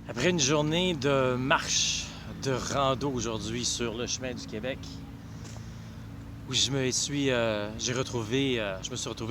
Après une journée de marche, de rando aujourd'hui sur le chemin du Québec, où je me suis retrouvé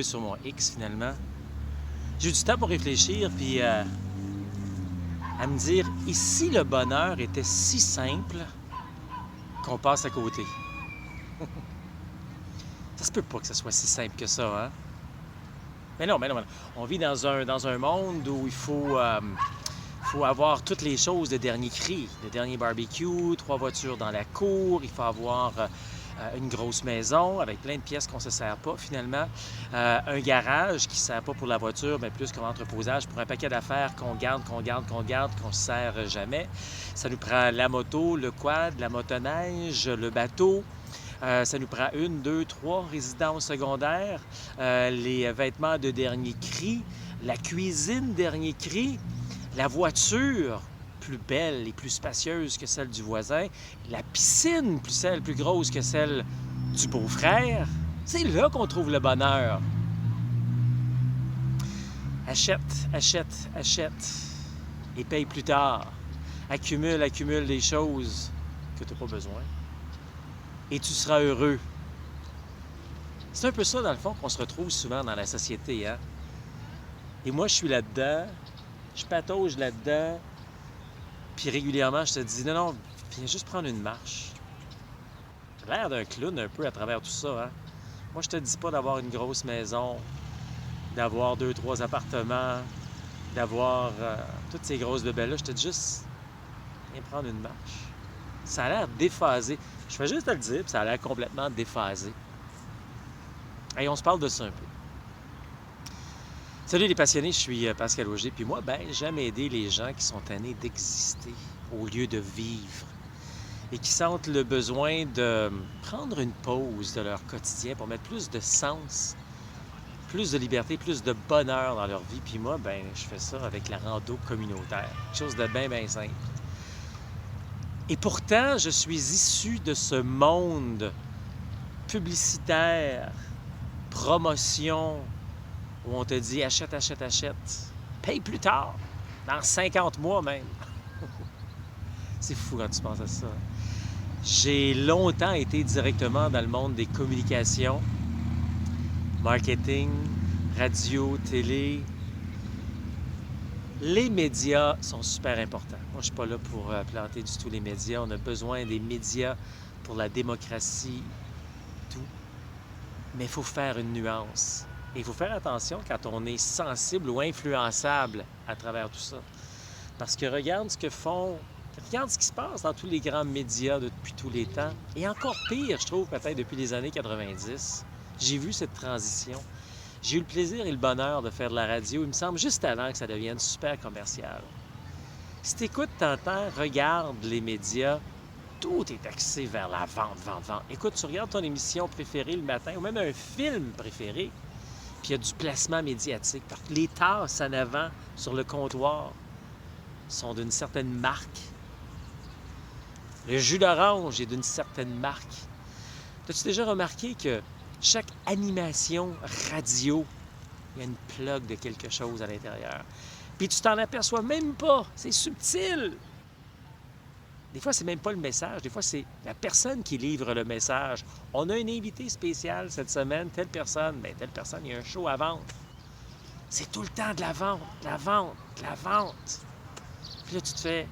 sur mon X finalement. J'ai eu du temps pour réfléchir puis à me dire, et si le bonheur était si simple qu'on passe à côté? Ça se peut pas que ce soit si simple que ça, hein? Mais non. On vit dans un monde où il faut avoir toutes les choses de dernier cri. Le dernier barbecue, 3 voitures dans la cour, il faut avoir une grosse maison avec plein de pièces qu'on ne se sert pas finalement. Un garage qui ne sert pas pour la voiture, mais plus comme entreposage pour un paquet d'affaires qu'on ne se sert jamais. Ça nous prend la moto, le quad, la motoneige, le bateau. Ça nous prend 1, 2, 3 résidences secondaires, les vêtements de dernier cri, la cuisine dernier cri, la voiture plus belle et plus spacieuse que celle du voisin, la piscine plus grosse que celle du beau-frère. C'est là qu'on trouve le bonheur. Achète et paye plus tard. Accumule des choses que tu n'as pas besoin et tu seras heureux. C'est un peu ça, dans le fond, qu'on se retrouve souvent dans la société, hein? Et moi, je suis là-dedans, je patauge là-dedans, puis régulièrement, je te dis, non, viens juste prendre une marche. J'ai l'air d'un clown un peu à travers tout ça, hein? Moi, je te dis pas d'avoir une grosse maison, d'avoir 2, 3 appartements, d'avoir toutes ces grosses bébelles-là. Je te dis juste, viens prendre une marche. Ça a l'air déphasé. Je fais juste te le dire, puis ça a l'air complètement déphasé. Et on se parle de ça un peu. Salut les passionnés, je suis Pascal Auger, puis moi, j'aime aider les gens qui sont tannés d'exister au lieu de vivre et qui sentent le besoin de prendre une pause de leur quotidien pour mettre plus de sens, plus de liberté, plus de bonheur dans leur vie. Puis moi, je fais ça avec la rando communautaire, quelque chose de bien simple. Et pourtant, je suis issu de ce monde publicitaire, promotion, où on te dit achète, paye plus tard, dans 50 mois même. C'est fou quand tu penses à ça. J'ai longtemps été directement dans le monde des communications, marketing, radio, télé. Les médias sont super importants. Moi, je ne suis pas là pour planter du tout les médias. On a besoin des médias pour la démocratie, tout. Mais il faut faire une nuance. Et il faut faire attention quand on est sensible ou influençable à travers tout ça. Parce que regarde ce qui se passe dans tous les grands médias depuis tous les temps. Et encore pire, je trouve, peut-être depuis les années 90. J'ai vu cette transition. J'ai eu le plaisir et le bonheur de faire de la radio, il me semble, juste avant que ça devienne super commercial. Si tu écoutes, t'entends, regarde les médias, tout est axé vers la vente. Écoute, tu regardes ton émission préférée le matin ou même un film préféré, puis il y a du placement médiatique. Les tasses en avant sur le comptoir sont d'une certaine marque. Le jus d'orange est d'une certaine marque. As-tu déjà remarqué que chaque animation radio, il y a une plug de quelque chose à l'intérieur? Puis tu t'en aperçois même pas. C'est subtil. Des fois, c'est même pas le message. Des fois, c'est la personne qui livre le message. On a un invité spécial cette semaine, telle personne. Telle personne, il y a un show à vendre. C'est tout le temps de la vente. Puis là, tu te fais...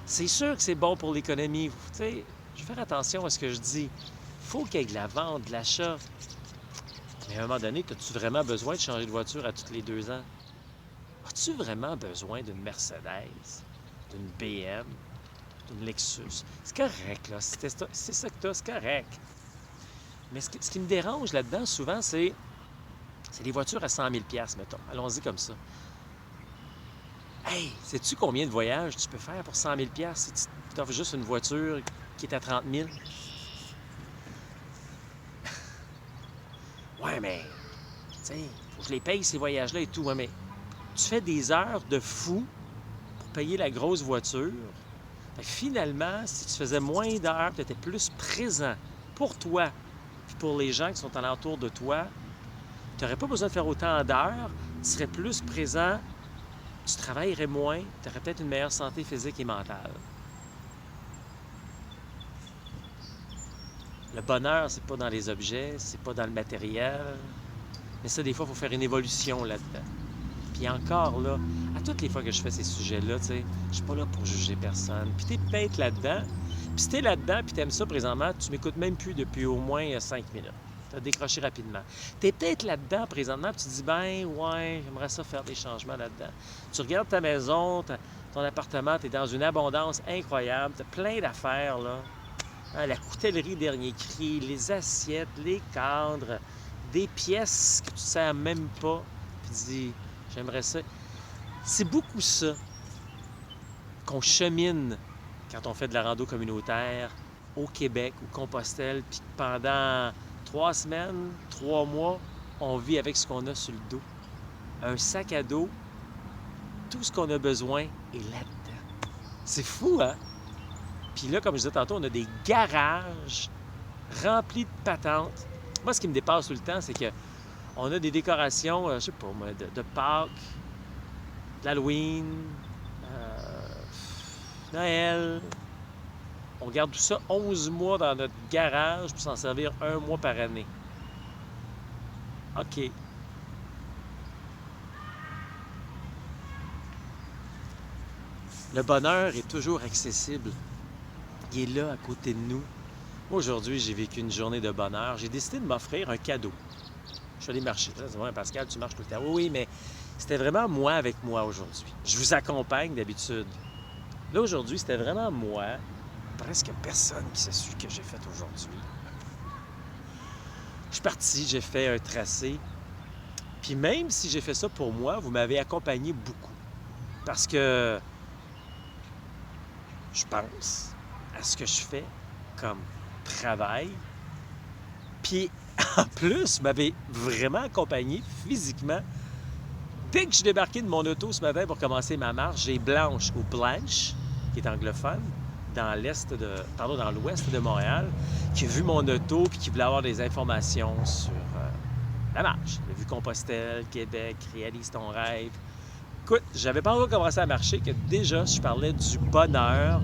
C'est sûr que c'est bon pour l'économie. Tu sais, je vais faire attention à ce que je dis. Il faut qu'il y ait de la vente, de l'achat. Mais à un moment donné, as-tu vraiment besoin de changer de voiture à tous les 2 ans? As-tu vraiment besoin d'une Mercedes, d'une BM, d'une Lexus? C'est correct, là. Si c'est ça que tu as, c'est correct. Mais ce qui me dérange là-dedans, souvent, c'est des voitures à 100 000 $, mettons. Allons-y comme ça. Hey, sais-tu combien de voyages tu peux faire pour 100 000 $ si tu offres juste une voiture qui est à 30 000? Ouais, mais, tu sais, faut que je les paye ces voyages-là et tout. Ouais, mais tu fais des heures de fou pour payer la grosse voiture. Fait que finalement, si tu faisais moins d'heures, tu étais plus présent pour toi puis pour les gens qui sont alentour de toi, tu n'aurais pas besoin de faire autant d'heures, tu serais plus présent tu travaillerais moins, tu aurais peut-être une meilleure santé physique et mentale. Le bonheur, c'est pas dans les objets, c'est pas dans le matériel. Mais ça, des fois, il faut faire une évolution là-dedans. Puis encore là, à toutes les fois que je fais ces sujets-là, tu sais, je suis pas là pour juger personne. Puis t'es peut-être là-dedans. Puis si t'es là-dedans, puis t'aimes ça présentement, tu m'écoutes même plus depuis au moins 5 minutes. T'as décroché rapidement. T'es peut-être là-dedans présentement, puis tu te dis, ben ouais, j'aimerais ça faire des changements là-dedans. Tu regardes ta maison, ton appartement, t'es dans une abondance incroyable, t'as plein d'affaires, là. Hein, la coutellerie dernier cri, les assiettes, les cadres, des pièces que tu ne sers même pas, puis tu dis, j'aimerais ça. C'est beaucoup ça qu'on chemine quand on fait de la rando communautaire au Québec, au Compostelle, puis pendant 3 semaines, 3 mois, on vit avec ce qu'on a sur le dos. Un sac à dos, tout ce qu'on a besoin est là-dedans. C'est fou, hein? Puis là, comme je disais tantôt, on a des garages remplis de patentes. Moi, ce qui me dépasse tout le temps, c'est qu'on a des décorations, je sais pas moi, de Pâques, d'Halloween, Noël. On garde tout ça 11 mois dans notre garage pour s'en servir 1 mois par année. OK. Le bonheur est toujours accessible. Il est là, à côté de nous. Moi, aujourd'hui, j'ai vécu une journée de bonheur. J'ai décidé de m'offrir un cadeau. Je suis allé marcher. C'est vrai, Pascal, tu marches tout le temps. Oui, mais c'était vraiment moi avec moi aujourd'hui. Je vous accompagne d'habitude. Là, aujourd'hui, c'était vraiment moi. Presque personne qui sait ce que j'ai fait aujourd'hui. Je suis parti, j'ai fait un tracé. Puis même si j'ai fait ça pour moi, vous m'avez accompagné beaucoup. Parce que je pense à ce que je fais comme travail. Puis en plus, vous m'avez vraiment accompagné physiquement. Dès que je suis débarqué de mon auto ce matin pour commencer ma marche, j'ai Blanche ou Blanche, qui est anglophone, dans l'ouest de Montréal, qui a vu mon auto puis qui voulait avoir des informations sur la marche. Elle a vu Compostelle, Québec, réalise ton rêve. Écoute, j'avais pas encore commencé à marcher que déjà je parlais du bonheur,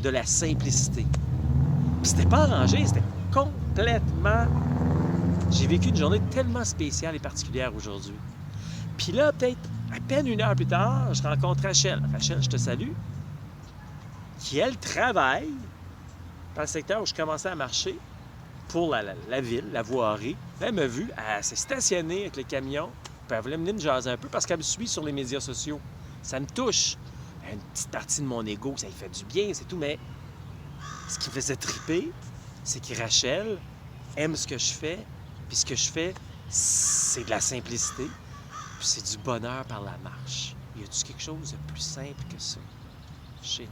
de la simplicité. Puis c'était pas arrangé, c'était complètement... J'ai vécu une journée tellement spéciale et particulière aujourd'hui. Puis là, peut-être à peine 1 heure plus tard, je rencontre Rachel. Rachel, je te salue. Qui, elle, travaille dans le secteur où je commençais à marcher pour la ville, la voirie. Elle m'a vu, elle s'est stationnée avec le camion, puis elle voulait venir me jaser un peu parce qu'elle me suit sur les médias sociaux. Ça me touche. Une petite partie de mon ego, ça lui fait du bien, c'est tout, mais ce qui me faisait triper, c'est que Rachel aime ce que je fais, puis ce que je fais, c'est de la simplicité, puis c'est du bonheur par la marche. Y a-t-il quelque chose de plus simple que ça? Génial.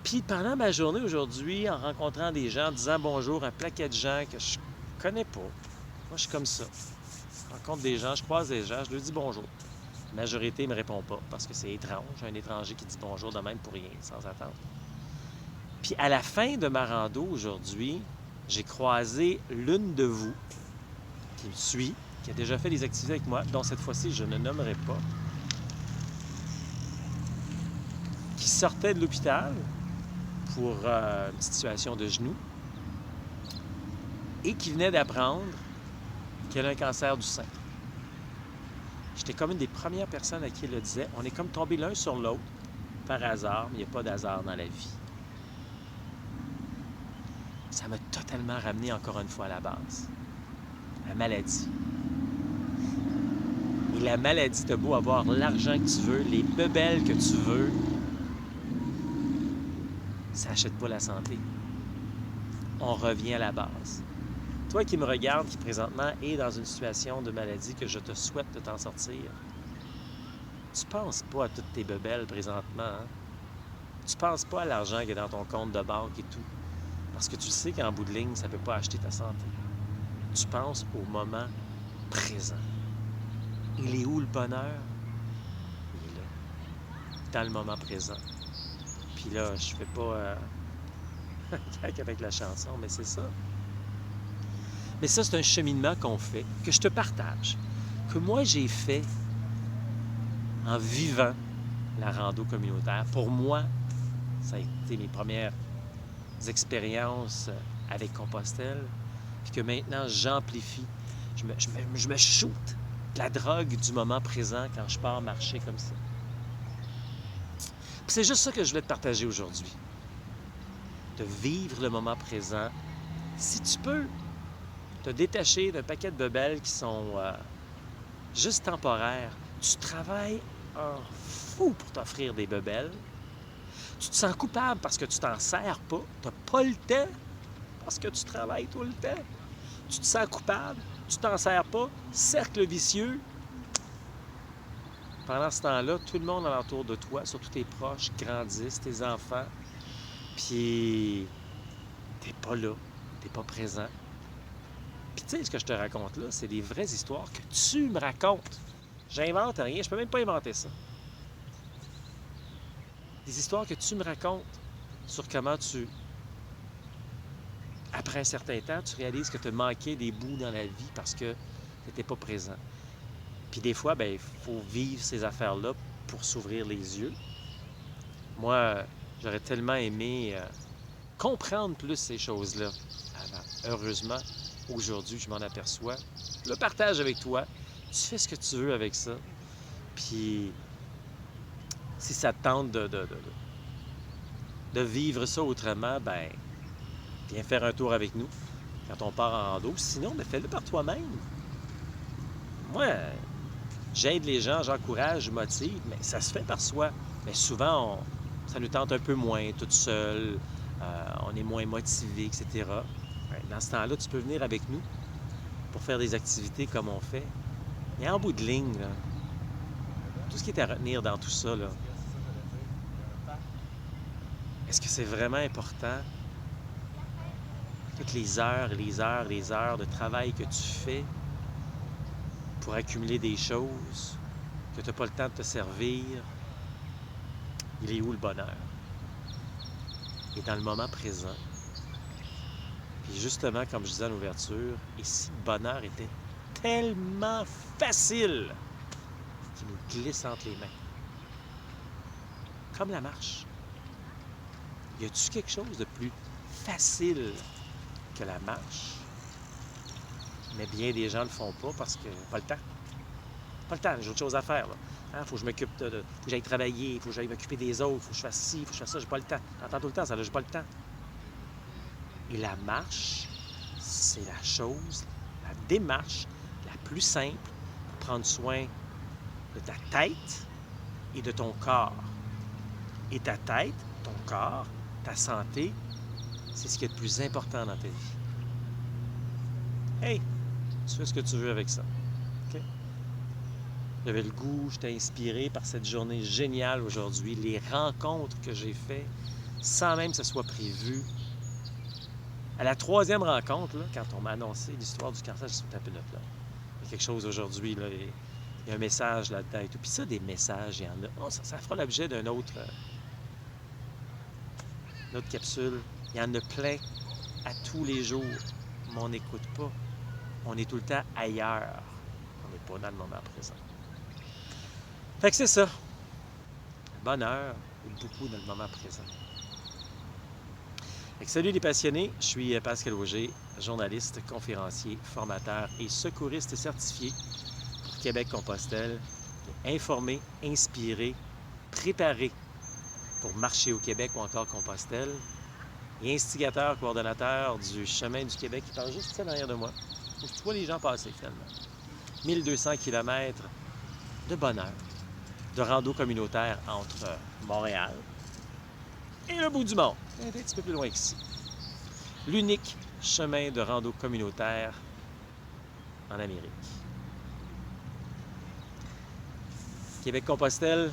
Puis pendant ma journée aujourd'hui, en rencontrant des gens, en disant bonjour à un paquet de gens que je connais pas, moi je suis comme ça. Je rencontre des gens, je croise des gens, je leur dis bonjour. La majorité ne me répond pas parce que c'est étrange, un étranger qui dit bonjour de même pour rien, sans attendre. Puis à la fin de ma rando aujourd'hui, j'ai croisé l'une de vous qui me suit, qui a déjà fait des activités avec moi, dont cette fois-ci je ne nommerai pas, qui sortait de l'hôpital pour une situation de genou et qui venait d'apprendre qu'elle a un cancer du sein. J'étais comme une des premières personnes à qui elle le disait. On est comme tombés l'un sur l'autre par hasard, mais il n'y a pas d'hasard dans la vie. Ça m'a totalement ramené encore une fois à la base. La maladie. Et la maladie, t'as beau avoir l'argent que tu veux, les bebelles que tu veux, ça n'achète pas la santé. On revient à la base. Toi qui me regardes, qui présentement est dans une situation de maladie que je te souhaite de t'en sortir, tu penses pas à toutes tes bebelles présentement. Hein? Tu penses pas à l'argent qui est dans ton compte de banque et tout. Parce que tu sais qu'en bout de ligne, ça ne peut pas acheter ta santé. Tu penses au moment présent. Il est où le bonheur? Il est là. Dans le moment présent. Puis là, je fais pas avec la chanson, mais c'est ça. Mais ça, c'est un cheminement qu'on fait, que je te partage, que moi j'ai fait en vivant la rando communautaire. Pour moi, ça a été mes premières expériences avec Compostelle, puis que maintenant j'amplifie. Je me shoot de la drogue du moment présent quand je pars marcher comme ça. Puis c'est juste ça que je voulais te partager aujourd'hui. De vivre le moment présent. Si tu peux te détacher d'un paquet de bebelles qui sont juste temporaires, tu travailles un fou pour t'offrir des bebelles. Tu te sens coupable parce que tu t'en sers pas. Tu n'as pas le temps parce que tu travailles tout le temps. Tu te sens coupable, tu t'en sers pas. Cercle vicieux. Pendant ce temps-là, tout le monde alentour de toi, surtout tes proches, grandissent, tes enfants. Puis, t'es pas là, t'es pas présent. Puis tu sais, ce que je te raconte là, c'est des vraies histoires que tu me racontes. J'invente rien, je peux même pas inventer ça. Des histoires que tu me racontes sur comment après un certain temps, tu réalises que tu as manqué des bouts dans la vie parce que tu n'étais pas présent. Puis des fois, ben il faut vivre ces affaires-là pour s'ouvrir les yeux. Moi, j'aurais tellement aimé comprendre plus ces choses-là avant. Heureusement, aujourd'hui, je m'en aperçois. Je le partage avec toi. Tu fais ce que tu veux avec ça. Puis, si ça te tente de vivre ça autrement, ben viens faire un tour avec nous quand on part en rando. Sinon, ben, fais-le par toi-même. Moi, j'aide les gens, j'encourage, je motive, mais ça se fait par soi. Mais souvent, ça nous tente un peu moins, toute seule. On est moins motivé, etc. Dans ce temps-là, tu peux venir avec nous pour faire des activités comme on fait. Et en bout de ligne, là, tout ce qui est à retenir dans tout ça, là, est-ce que c'est vraiment important? Toutes les heures, les heures, les heures de travail que tu fais pour accumuler des choses, que tu n'as pas le temps de te servir, il est où le bonheur? Et dans le moment présent. Puis justement, comme je disais en ouverture, et si le bonheur était tellement facile qu'il nous glisse entre les mains? Comme la marche. Y a-t-il quelque chose de plus facile que la marche? Mais bien des gens ne le font pas parce que pas le temps. Pas le temps, j'ai autre chose à faire. Il faut que je m'occupe faut que j'aille travailler, il faut que j'aille m'occuper des autres, il faut que je fasse ci, il faut que je fasse ça, j'ai pas le temps. J'entends tout le temps ça, là, j'ai pas le temps. Et la marche, c'est la chose, la démarche la plus simple pour prendre soin de ta tête et de ton corps. Et ta tête, ton corps, ta santé, c'est ce qui est le plus important dans ta vie. Hey, tu fais ce que tu veux avec ça. OK? J'avais le goût, j'étais inspiré par cette journée géniale aujourd'hui, les rencontres que j'ai faites, sans même que ce soit prévu. À la troisième rencontre, là, quand on m'a annoncé l'histoire du cancer, j'ai dit, tapé notre là. Il y a quelque chose aujourd'hui, là, il y a un message là-dedans et tout. Puis ça, des messages, il y en a. Oh, ça fera l'objet d'une autre capsule. Il y en a plein à tous les jours, mais on n'écoute pas. On est tout le temps ailleurs. On n'est pas dans le moment présent. Fait que c'est ça. Le bonheur est beaucoup dans le moment présent. Fait que salut les passionnés, je suis Pascal Auger, journaliste, conférencier, formateur et secouriste certifié pour Québec-Compostelle. Informé, inspiré, préparé pour marcher au Québec ou encore Compostelle. Et instigateur, coordonnateur du Chemin du Québec qui parle juste ça derrière de moi. Où je vois les gens passer finalement. 1200 km de bonheur, de rando communautaire entre Montréal et le bout du monde, un petit peu plus loin qu'ici. L'unique chemin de rando communautaire en Amérique. Québec-Compostelle,